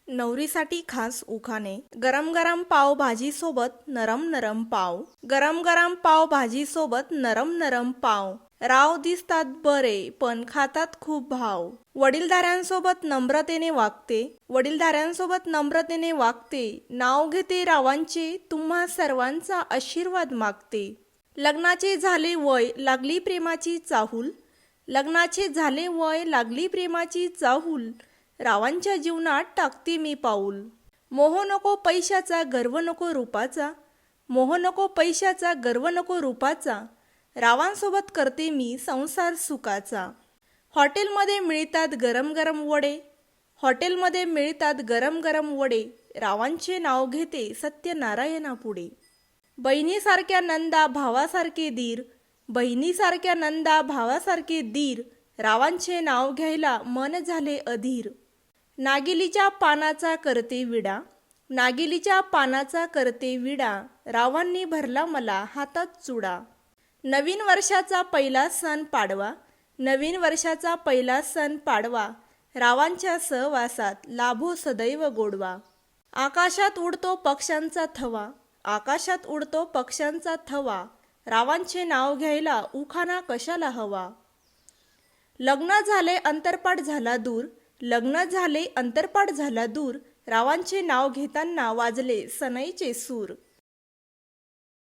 नवरीसाठी खास उखाणे. गरम गरम पाव भाजी सोबत नरम नरम पाव. गरम गरम पाव भाजी सोबत नरम नरम पाव. राव दिसतात बरे पण खातात खूप भाव. वडीलधाऱ्यांसोबत नम्रतेने वागते. वडीलधाऱ्यांसोबत नम्रतेने वागते. नाव घेते रावांचे, तुम्हा सर्वांचा आशीर्वाद मागते. लग्नाचे झाले वय, लागली प्रेमाची चाहूल. लग्नाचे झाले वय, लागली प्रेमाची चाहूल. रावांच्या जीवनात टाकते मी पाऊल. मोह नको पैशाचा, गर्व नको रूपाचा. मोह नको पैशाचा, गर्व नको रूपाचा. रावांसोबत करते मी संसार सुखाचा. हॉटेलमध्ये मिळतात गरम गरम वडे. हॉटेलमध्ये मिळतात गरम गरम वडे. रावांचे नाव घेते सत्यनारायणापुढे. बहिणीसारख्या नंदा, भावासारखे दीर. बहिणीसारख्या नंदा, भावासारखे दीर. रावांचे नाव घ्यायला मन झाले अधीर. नागिलीच्या पानाचा करते विडा. नागिलीच्या पानाचा करते विडा. रावांनी भरला मला हातात चुडा. नवीन वर्षाचा पहिला सण पाडवा. नवीन वर्षाचा पहिला सण पाडवा. रावांच्या सहवासात लाभो सदैव गोडवा. आकाशात उडतो पक्ष्यांचा थवा. आकाशात उडतो पक्ष्यांचा थवा. रावांचे नाव घ्यायला उखाणा कशाला हवा. लग्न झाले अंतरपाट झाला दूर. लग्न झाले अंतरपाट झाला दूर. रावांचे नाव घेताना वाजले सनईचे सूर.